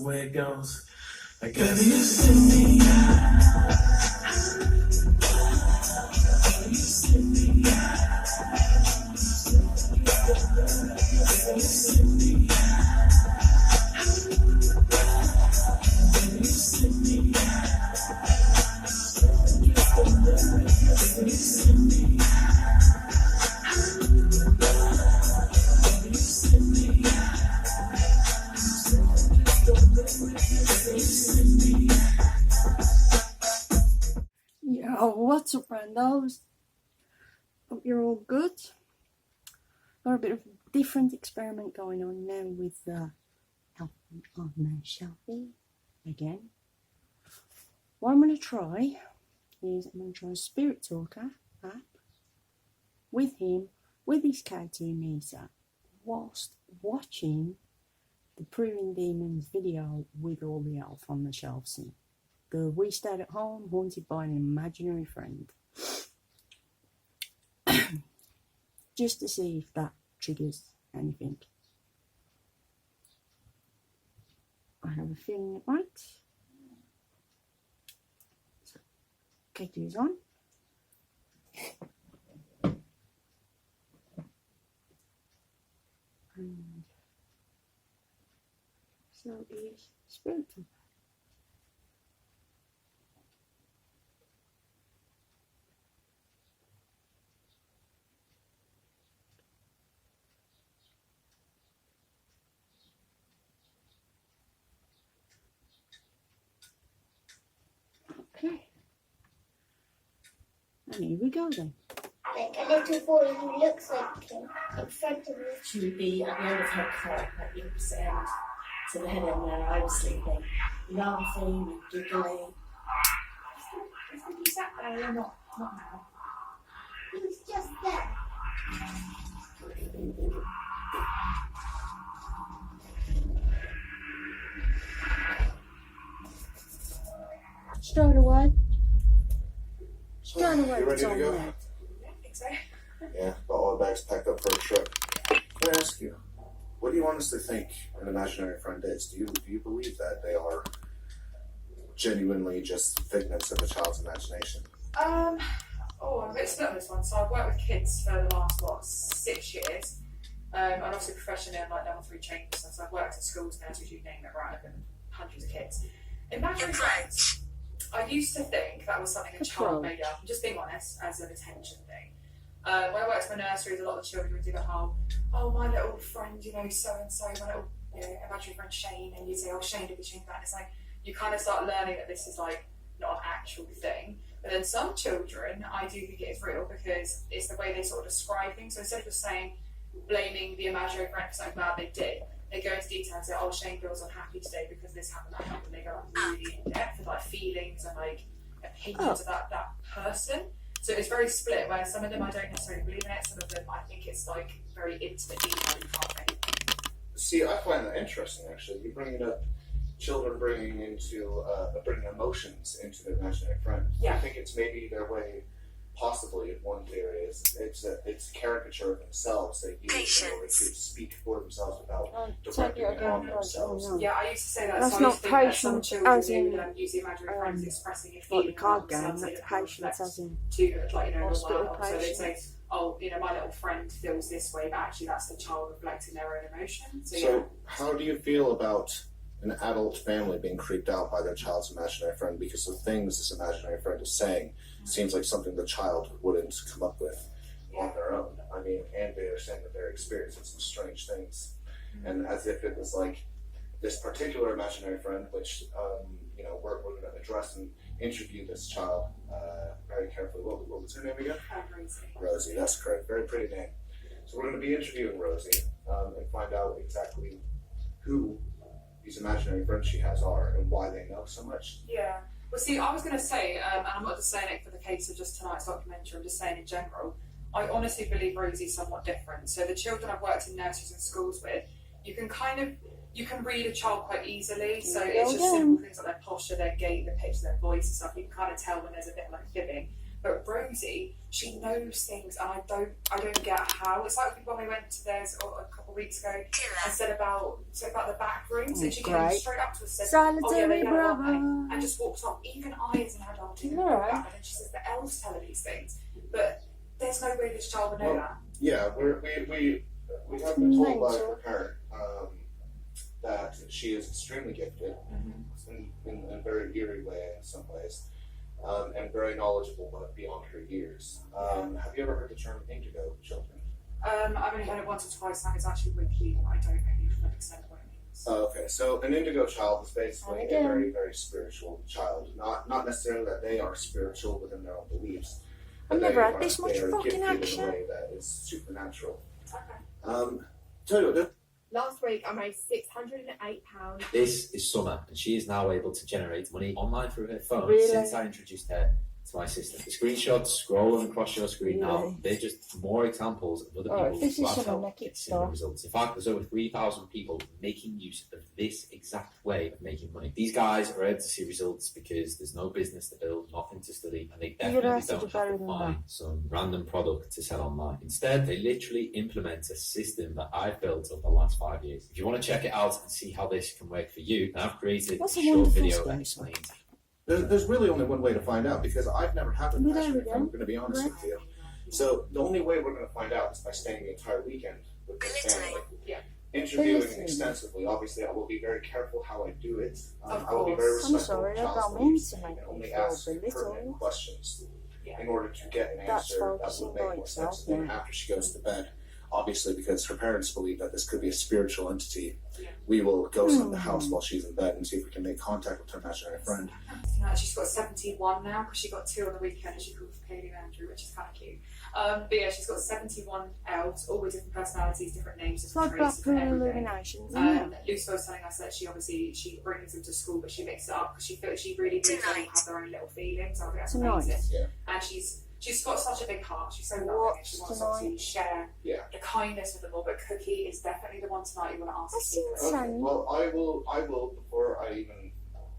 the way it goes. I guess. Baby, you send me What's up, randos? Hope you're all good. Got a bit of a different experiment going on now with the Elfie on my shelfie again. What I'm going to try is SpiritTalker app with him, with his K2 Nisa, whilst watching the Proving Demons video with all the elf on the shelves in. We stayed at home, haunted by an imaginary friend. Just to see if that triggers anything. I have a feeling it might. So, K2 is on. And so is SpiritTalker. Okay. And here we go then. Like a little boy who looks like him in front of me. She would be at the end of her cot, at the opposite end to the head end where I was sleeping, laughing and giggling. I think he sat there, not now. He was just there. Straight away. You ready to go? I think so. Yeah, got all the bags packed up for a trip. Can I ask you, what do you honestly think an imaginary friend is? Do you believe that they are genuinely just figments of a child's imagination? I'm a bit split on this one. So I've worked with kids for the last, 6 years. And obviously professionally I'm like level 3 training, so I've worked at schools, nurseries, you name it, right, and hundreds of kids. Imaginary friends, I used to think that was something a child made up. I'm just being honest, as an attention thing. When I worked for nurseries, a lot of the children would do the whole, oh, my little friend, so-and-so, my little, imaginary friend Shane, and you'd say, oh, Shane did this, Shane did that. And it's like, you kind of start learning that this is like not an actual thing. But then some children, I do think it is real because it's the way they sort of describe things. So instead of just saying, blaming the imaginary friend for something bad they did, they go into detail and say, oh, Shane feels unhappy today because this happened, that happened. They go like really in depth with like feelings and like opinions of that person. So it's very split, where some of them I don't necessarily believe in it, some of them I think it's like very intimate detail you can't really. See, I find that interesting actually. You're bringing up children bringing emotions into their imaginary friend. Yeah. I think it's maybe their way, possibly, one theory is it's a caricature of themselves that use in order to speak for themselves without directing it on themselves. Yeah, I used to say that. That's so not I used to think that patience, some children as in, would use the imaginary friends expressing it, like the card game, that's patience as in to like hospital normal. So they patience. say, oh, my little friend feels this way, but actually that's the child reflecting their own emotions. So how do you feel about an adult family being creeped out by their child's imaginary friend because the things this imaginary friend is saying seems like something the child wouldn't come up with on their own? I mean, and they are saying that they're experiencing some strange things, and as if it was like this particular imaginary friend, which we're going to address and interview this child very carefully. What was her name again? Rosie. That's correct. Very pretty name. So we're going to be interviewing Rosie and find out exactly who these imaginary friends she has are and why they know so much. Yeah. Well, see, I was going to say, and I'm not just saying it for the case of just tonight's documentary, I'm just saying in general, I honestly believe Rosie's somewhat different. So the children I've worked in nurseries and schools with, you can read a child quite easily. So it's just simple things like their posture, their gait, the pitch of their voice and stuff. You can kind of tell when there's a bit like fibbing. But Rosie, she knows things, and I don't get how. It's like when we went to theirs a couple of weeks ago and said about the back rooms, and she came straight up to us and said, "Oh yeah, they know, aren't they?" And just walked off. Even I, as an adult, didn't know that. And then she says the elves tell her these things, but there's no way this child would know that. Yeah, we have been told by her parent that she is extremely gifted in a very eerie way in some ways, and very knowledgeable, but beyond her years. Have you ever heard the term indigo children? I've only heard it once or twice, and it's actually wiki, but I don't know the full extent of what it means. Okay, so an indigo child is basically a very, very spiritual child. Not necessarily that they are spiritual within their own beliefs. I've never had this much fucking fucking action. In a action. way that is supernatural. Okay. Tell you what, Last week I made £608. This is Summer, and she is now able to generate money online through her phone Really? since I introduced her to my system. The screenshots scrolling across your screen now, Really? they're just more examples of other Oh, people this who is have Summer, helped make it get similar stop. results. In fact, there's over 3,000 people making use of this exact way of making money. These guys are able to see results because there's no business to build, nothing to study, and they You're gonna definitely have to don't do have better to than find some random product to sell online. Instead, they literally implement a system that I've built over the last 5 years. If you want to check it out and see how this can work for you, then I've created What's a a short wonderful video space? that explains. there's really only one way to find out, because I've never had an Well, there imaginary we friend, go. I'm going to be honest with you. So the only way we're going to find out is by staying the entire weekend with this family. Yeah. Interviewing Belittling. extensively. Obviously, I will be very careful how I do it. Of I will be very course. I'm respectful sorry, of I child's don't mean beliefs to make and you only feel ask belittled. pertinent questions Yeah. in order to get an That's answer that focusing will make on more itself, sense to me yeah. after she goes to bed. Obviously, because her parents believe that this could be a spiritual entity, Yeah. we will go to the house while she's in bed and see if we can make contact with her imaginary friend. She's got 71 now because she got 2 on the weekend and she called Katie and Andrew, which is kind of cute. But yeah, she's got 71 elves, all with different personalities, different names, It's like different traits, Blackpool different everything. Illuminations, isn't it? Lucy was telling us that she brings them to school, but she mixes it up because she feels she really needs them to have their own little feelings. I think that's Tonight. amazing. Yeah. And she's got such a big heart. She's so loving, and she wants to What's obviously share Yeah. the kindness with them all. But Cookie is definitely the one tonight you want to ask. That's a secret. insane. Okay, well, I will, before I even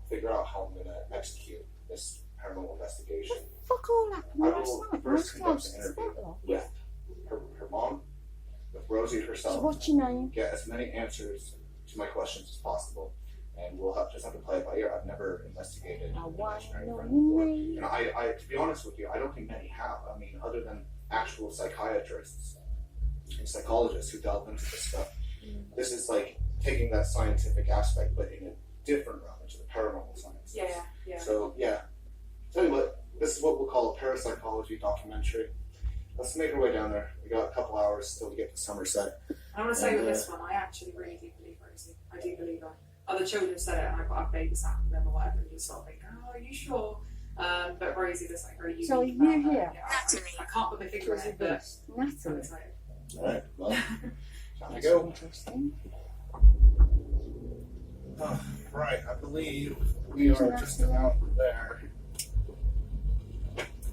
figure out how I'm going to execute this paranormal investigation, Fuck all happened I last will night. first Most conduct houses an is interview that with her mom, with Rosie So herself, what's your name? get as many answers to my questions as possible, and we'll just have to play it by ear. I've never investigated I an want to imaginary know friend your before. name. And I, to be honest with you, I don't think many have. I mean, other than actual psychiatrists and psychologists who delve into this stuff, this is like taking that scientific aspect, but in a different realm, into the paranormal science. Yeah. So yeah, tell you what, this is what we'll call a parapsychology documentary. Let's make our way down there. We got a couple hours till we get to Somerset. I want to say with this one, I actually really do believe Rosie. I do believe her. Other children said it, and I've babysat with them or whatever, and just sort of think, oh, are you sure? But Rosie, there's like very unique. So about you her. here? Yeah, I can't put my finger on it, but I'm Natalie. excited. All right, well, time to That's go. interesting. Right, I believe we are just about there.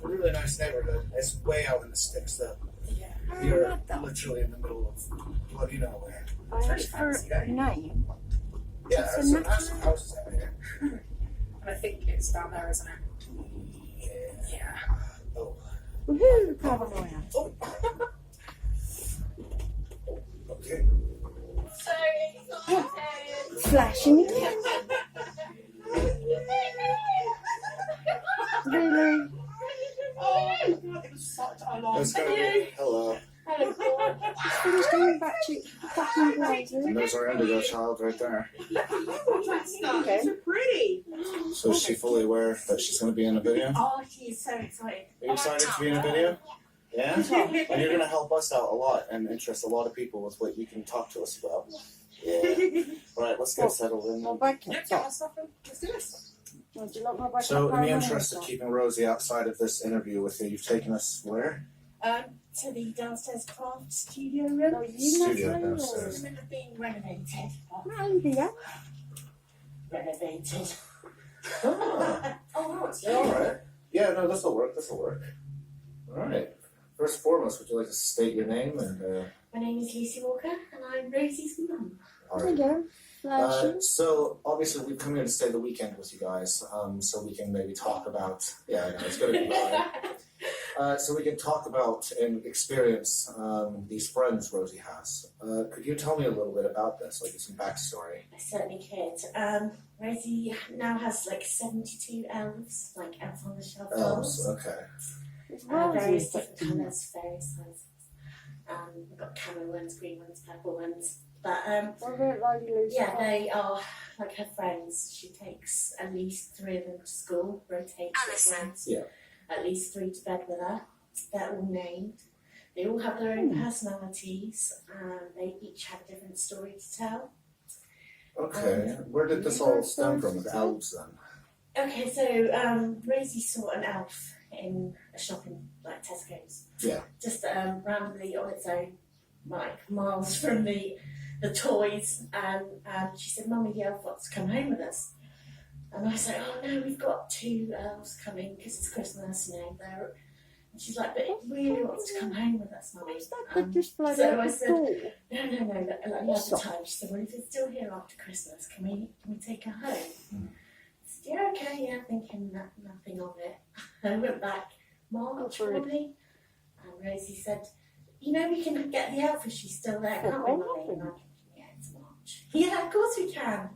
A really nice neighborhood. It's way out in the sticks, though. Yeah. We are literally in the middle of bloody nowhere. I asked for a name. Yeah, It's a there's some natural- massive houses out here. And I think it's down there, isn't it? Yeah. Oh, Woohoo, paranoia. okay. Flashing again. Really? Let's go. Hello. He's going back to fucking blazers. And there's our indigo child right there. Okay. Pretty. So is she fully aware that she's going to be in a video? Are Oh, she's so excited. you excited to be in a video? Yeah? And you're going to help us out a lot and interest a lot of people with what you can talk to us about. Yeah. Right, let's get settled in. My bag Yep, kept get up. my stuff in. Let's do this. Would you like my bag So, kept in the up? interest of keeping Rosie outside of this interview with you, you've taken us where? To the downstairs craft studio room. Oh, you Studio Natalie, or- downstairs. It's being renovated. Maybe, yeah. Renovated. Oh, Oh, it's yeah, alright. Yeah, no, this'll work, Alright. First and foremost, would you like to state your name and, My name is Lucy Walker, and I'm Rosie's mum. There you go. Flashing. So obviously we've come here to stay the weekend with you guys, so we can maybe talk about. Yeah, I know it's gonna be fine. So we can talk about and experience these friends Rosie has. Could you tell me a little bit about this, like some backstory? I certainly could. Rosie now has like 72 elves, like elves on the shelf Elves, dolls. okay. Various different colours, various sizes. We've got camo ones, green ones, purple ones. But What about like Lucy? yeah, they are like her friends. She takes at least 3 of them to school, rotates with friends. Yeah. At least 3 to bed with her. They're all named. They all have their own personalities, and they each have a different story to tell. Okay. Where did this all stem from with elves then? Okay, so Rosie saw an elf in a shop in like Tesco's. Yeah. Just randomly on its own, like miles from the toys, and she said, "Mummy, the elf wants to come home with us." And I said, "Oh no, we've got 2 elves coming because it's Christmas, you know." And she's like, "But it really wants to come home with us, Mummy." Could just blow So out I the said, door. No. Like another time, she said, "Well, if it's still here after Christmas, can we take her home?" I said, "Yeah, okay, yeah," thinking nothing of it. I went back March probably, and Rosie said, "You know, we can get the elf if she's still there, can't we, Mummy?" And I'm thinking, "Yeah, it's March." "Yeah, of course we can."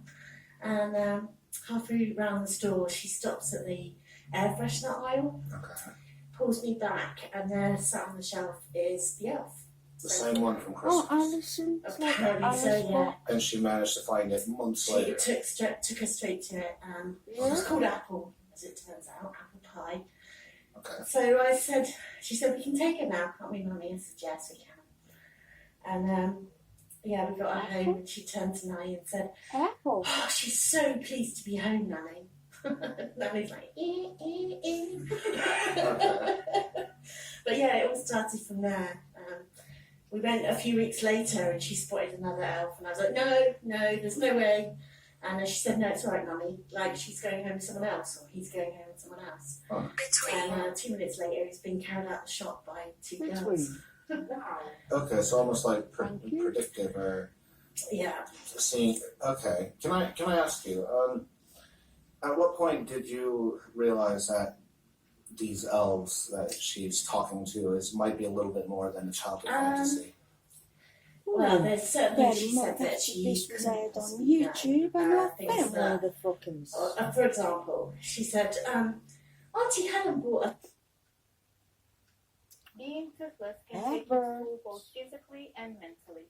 And halfway around the store, she stops at the air freshener aisle, Okay. pulls me back, and there, sat on the shelf, is the elf. The same one from Christmas. Oh, Alison. It's like Apparently so, Alice yeah. And she managed to find it months She later. took her straight to it. It was called Apple, as it turns out, apple pie. Okay. So I said, she said, "We can take her now, can't we, Mummy?" I said, "Yes, we can." And yeah, we got her home, and she turned to Nanny and said, Apple. "Oh, she's so pleased to be home, Nanny." Nanny's like, But yeah, it all started from there. We went a few weeks later, and she spotted another elf, and I was like, no, there's no way. And she said, "No, it's all right, Mummy. Like, she's going home with someone else, or he's going home with someone else." Oh. And 2 minutes later, he's been carried out the shop by 2 girls. Wow. Okay, so almost like Thank you. predictive or Yeah. seeing. Okay, can I ask you? At what point did you realize that these elves that she's talking to might be a little bit more than a childhood fantasy? Well, there's certain Yeah, things she said that this she was couldn't aired on possibly know. YouTube, and I things found one that- of the fuckers. For example, she said, "Auntie Helen bought a..." Being toothless can take you to both physically and mentally.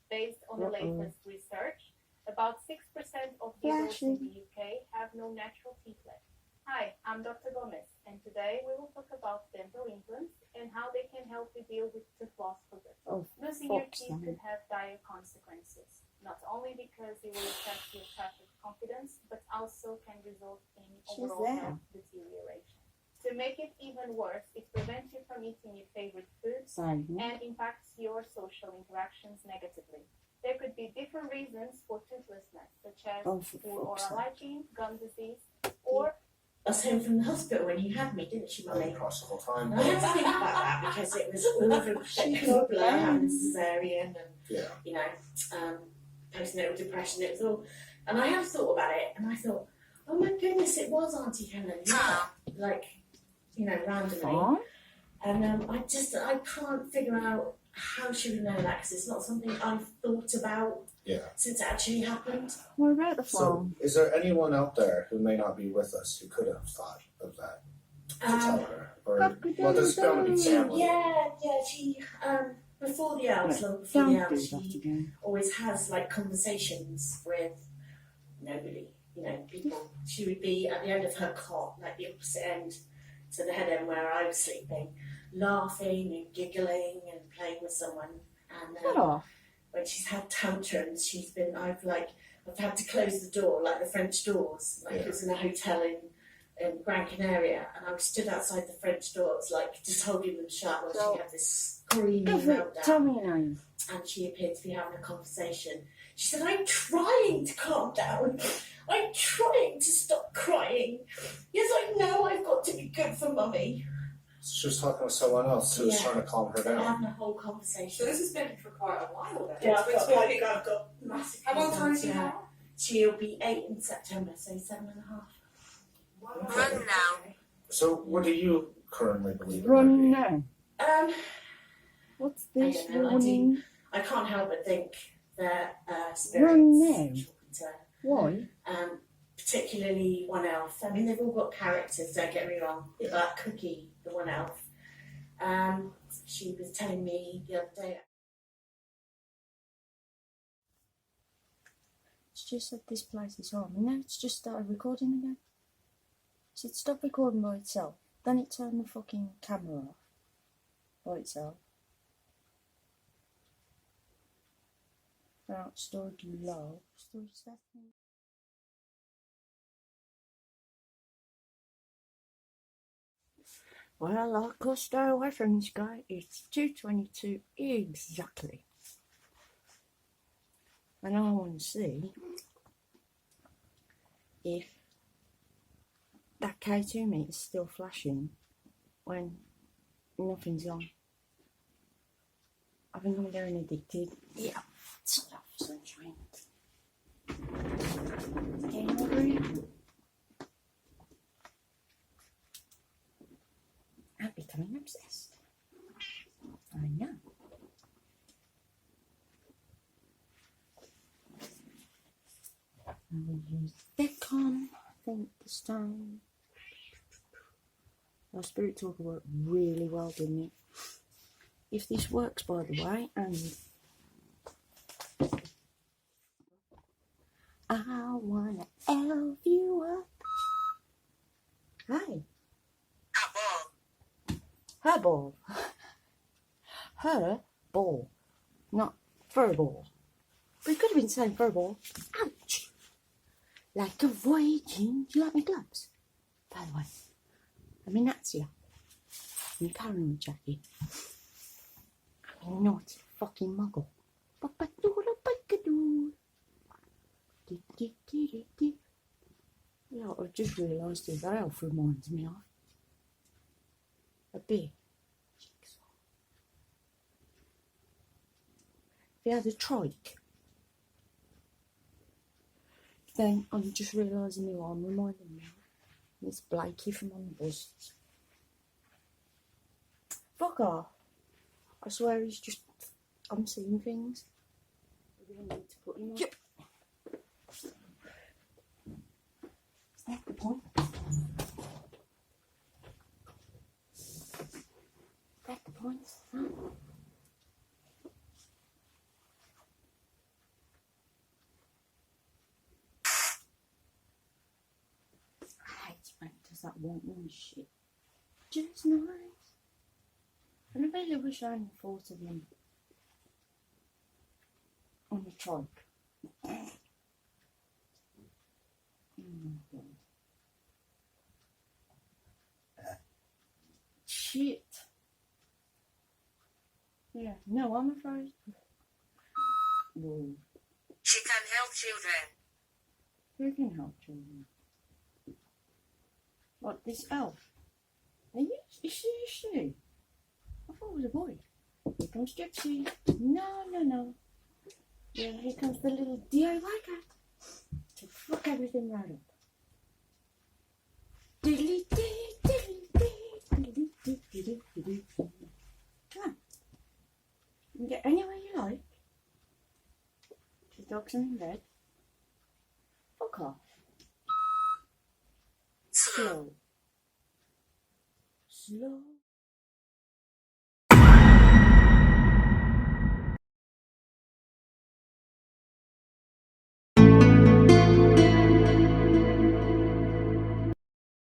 Based on the latest research, about 6% of adults in the UK have no natural teeth left. Hi, I'm Dr. Gomez, and today we will talk about dental implants and how they can help you deal with tooth loss for good. Oh, Losing your fuck's teeth sake. could have dire consequences, not only because it will affect your childhood confidence, but also can result in She's overall there. health deterioration. To make it even worse, it prevents you from eating your favorite foods Sorry. and impacts your social interactions negatively. There could be different reasons for toothlessness, such as Oh, for poor oral fuck's sake. hygiene, gum disease, or I was home from the hospital when you had me, didn't she, Mummy? Across the whole time. I had to think about that because it was all the blood and cesarean and, Yeah. you know, postnatal depression. It was all, and I have thought about it, and I thought, oh my goodness, it was Auntie Helen, yeah, like, you know, randomly. Fine. And I can't figure out how she would know that because it's not something I've thought about Yeah. since it actually happened. What about the So, phone? is there anyone out there who may not be with us who could have thought of that to tell her? Or, well, there's bound to be family. Yeah, she, before the elves, long before the Don't do elves, that she again. always has like conversations with nobody, you know, people. She would be at the end of her cot, like the opposite end to the head end where I was sleeping, laughing and giggling and playing with someone. And Shut off. when she's had tantrums, I've had to close the door, like the French doors, like it was in a hotel in Gran Canaria, and I was stood outside the French doors, like just holding them shut while So- she had this screaming Tell meltdown. me your name. And she appeared to be having a conversation. She said, "I'm trying to calm down. I'm trying to stop crying. Yes, I know I've got to be good for Mummy." She was talking with someone else who was Yeah. trying to calm her They're down. having a whole So conversation. this has been for quite a while then. Yeah, We're talking- I've got massive. How old are you yeah. now? She'll be 8 in September, so 7.5. Wow. So, what do you currently believe it Run might now. What's I this don't know, running? I can't help but think that Run spirits now. talking to Why? particularly one elf. I mean, they've all got characters, don't get me wrong. Like Cookie, the one elf. She was telling me the other day. It's just that this place is on, and now it's just started recording again. So it stopped recording by itself. Then it turned the fucking camera off by itself. Now it's storage low. Storage setting. Well, I could stay away from this guy. It's 2:22 exactly. And I want to see if that K2 meter is still flashing when nothing's on. I think I'm getting addicted. Yeah, it's enough sunshine. Getting over it. I'm becoming obsessed. I know. I will use DeadCom, I think, this time. Our SpiritTalker worked really well, didn't it? If this works, by the way, and I wanna elf you up. Hi. Her ball. Her ball. Not fur ball. But it could have been saying fur ball. Ouch. Like a Viking. Do you like my gloves? By the way, I mean that's you. I'm carrying my jacket. I'm a naughty fucking muggle. Yeah, I just realised who that elf reminds me of. A bit. Jigsaw. If he had a trike, then I'm just realising who I'm reminding me of. It's Blakey from On the Bus. Fuck off. I swear he's just, I'm seeing things. We don't need to put him on. Yep. Is that the point? That's the point. Huh? I hate when it does that one shit. Just nice. And I really wish I hadn't thought of them on the trike. Oh my god. Shit. Yeah, no, I'm afraid. Whoa. She can help children. Who can help children? What, this elf? Are you? Is she? I thought it was a boy. Here comes Gypsy. No. Yeah, here comes the little DIY cat to fuck everything right up. Diddly dee, diddly dee, diddly dee, diddly dee. Come on. You can get anywhere you like. The dogs are in bed. Fuck off. Slow.